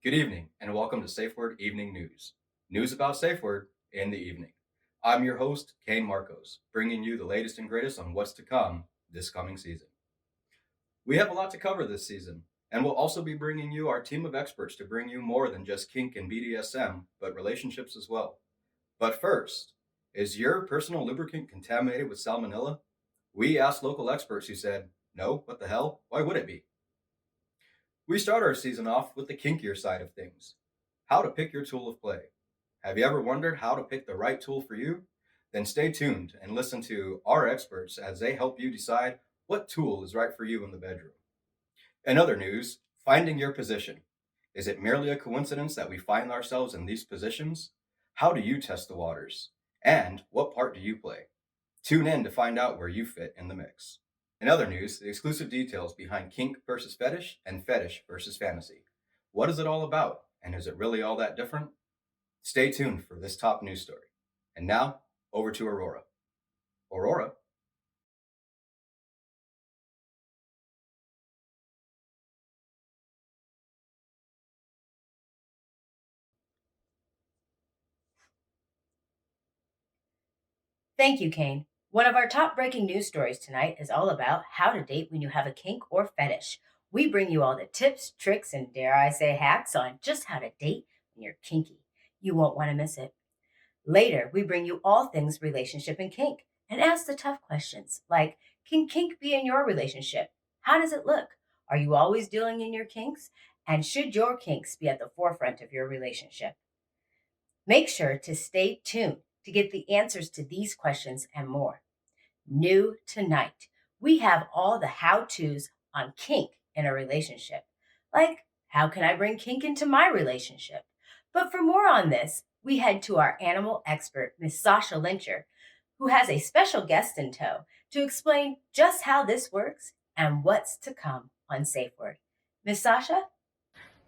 Good evening, and welcome to SafeWord Evening News. News about SafeWord in the evening. I'm your host, Kane Marcos, bringing you the latest and greatest on what's to come this coming season. We have a lot to cover this season, and we'll also be bringing you our team of experts to bring you more than just kink and BDSM, but relationships as well. But first, is your personal lubricant contaminated with salmonella? We asked local experts who said, no, what the hell? Why would it be? We start our season off with the kinkier side of things, how to pick your tool of play. Have you ever wondered how to pick the right tool for you? Then stay tuned and listen to our experts as they help you decide what tool is right for you in the bedroom. In other news, finding your position. Is it merely a coincidence that we find ourselves in these positions? How do you test the waters? And what part do you play? Tune in to find out where you fit in the mix. In other news, the exclusive details behind kink versus fetish and fetish versus fantasy. What is it all about? And is it really all that different? Stay tuned for this top news story. And now, over to Aurora. Aurora? Thank you, Kane. One of our top breaking news stories tonight is all about how to date when you have a kink or fetish. We bring you all the tips, tricks, and dare I say hacks on just how to date when you're kinky. You won't want to miss it. Later, we bring you all things relationship and kink and ask the tough questions like, can kink be in your relationship? How does it look? Are you always dealing in your kinks? And should your kinks be at the forefront of your relationship? Make sure to stay tuned to get the answers to these questions and more. New tonight, we have all the how to's on kink in a relationship. Like, how can I bring kink into my relationship? But for more on this, we head to our animal expert, Miss Sasha Lyncher, who has a special guest in tow to explain just how this works and what's to come on SafeWord. Miss Sasha?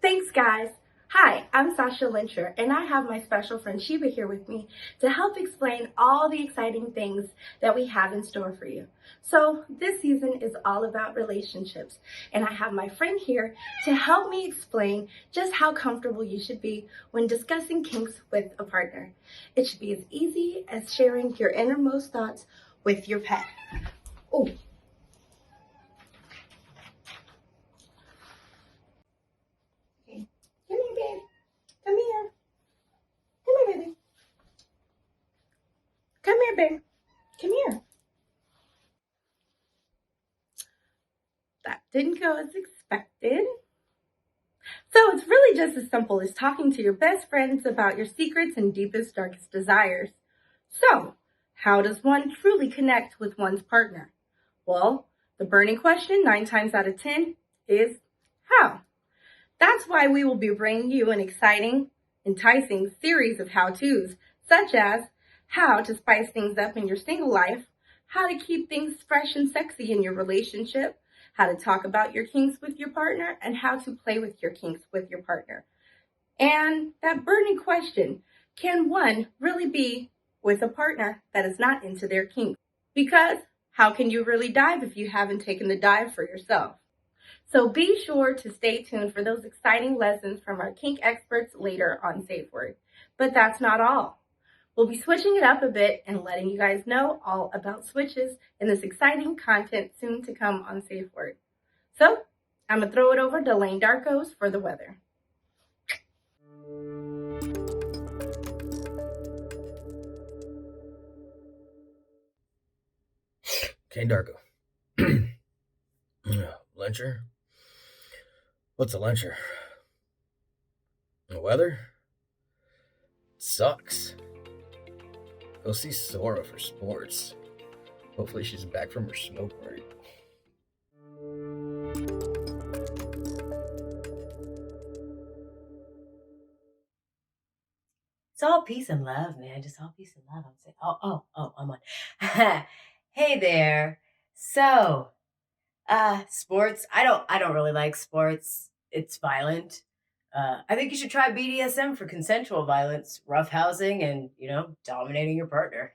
Thanks, guys. Hi, I'm Sasha Lyncher, and I have my special friend Sheba here with me to help explain all the exciting things that we have in store for you. So this season is all about relationships, and I have my friend here to help me explain just how comfortable you should be when discussing kinks with a partner. It should be as easy as sharing your innermost thoughts with your pet. Oh, okay. Come here, babe. Come here. Come here, baby. Come here, babe. Come here. That didn't go as expected. So it's really just as simple as talking to your best friends about your secrets and deepest, darkest desires. So, how does one truly connect with one's partner? Well, the burning question 9 times out of 10 is how? That's why we will be bringing you an exciting, enticing series of how-tos, such as how to spice things up in your single life, how to keep things fresh and sexy in your relationship, how to talk about your kinks with your partner, and how to play with your kinks with your partner. And that burning question, can one really be with a partner that is not into their kinks? Because how can you really dive if you haven't taken the dive for yourself? So be sure to stay tuned for those exciting lessons from our kink experts later on SafeWord. But that's not all. We'll be switching it up a bit and letting you guys know all about switches and this exciting content soon to come on SafeWord. So I'm going to throw it over to Lane Darkos for the weather. Kane Darko. Lyncher? What's a lyncher? The weather? Sucks. Go see Sora for sports. Hopefully she's back from her smoke break. It's all peace and love, man. Just all peace and love. I'm saying, I'm on. Hey there. So, sports. I don't really like sports. It's violent. I think you should try BDSM for consensual violence, roughhousing, and dominating your partner.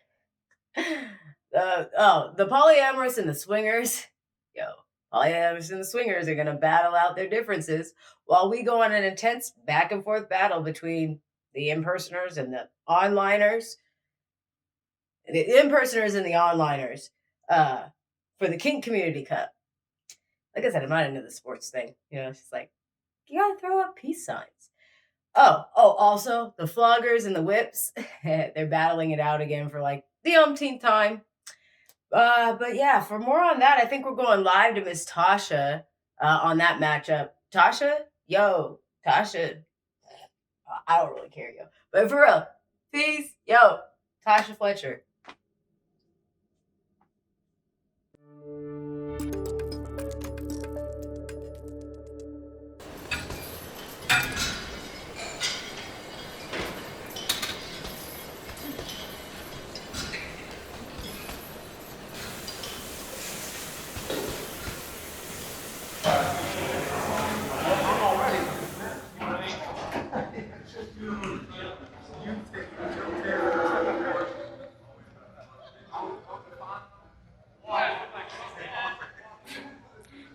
The polyamorous and the swingers. Yo, Polyamorous and the swingers are going to battle out their differences while we go on an intense back and forth battle between the impersoners and the onliners. The impersoners and the onliners for the Kink Community Cup. Like I said, I'm not into the sports thing. It's just like, you gotta throw up peace signs. Also, the floggers and the whips, they're battling it out again for like the umpteenth time. But yeah, for more on that, I think we're going live to Miss Tasha on that matchup. Tasha? Yo, Tasha. I don't really care, yo. But for real, peace. Yo, Tasha Fletcher.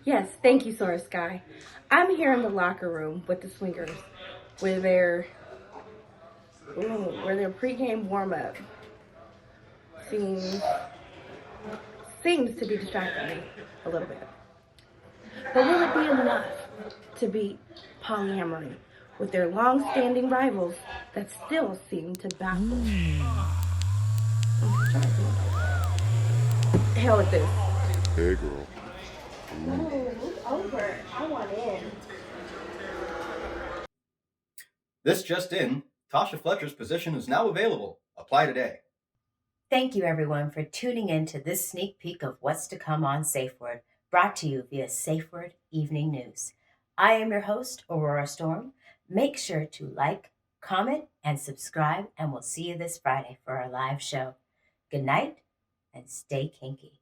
Yes, thank you, Source Guy. I'm here in the locker room with the swingers, where their pregame warm-up seems to be distracting me a little bit. But will it be enough to beat polyamory with their long-standing rivals that still seem to baffle? Hell with this. Hey, girl. Move over. I want in. This just in, Tasha Fletcher's position is now available. Apply today. Thank you, everyone, for tuning in to this sneak peek of what's to come on SafeWord, brought to you via SafeWord Evening News. I am your host, Aurora Storm. Make sure to like, comment, and subscribe, and we'll see you this Friday for our live show. Good night, and stay kinky.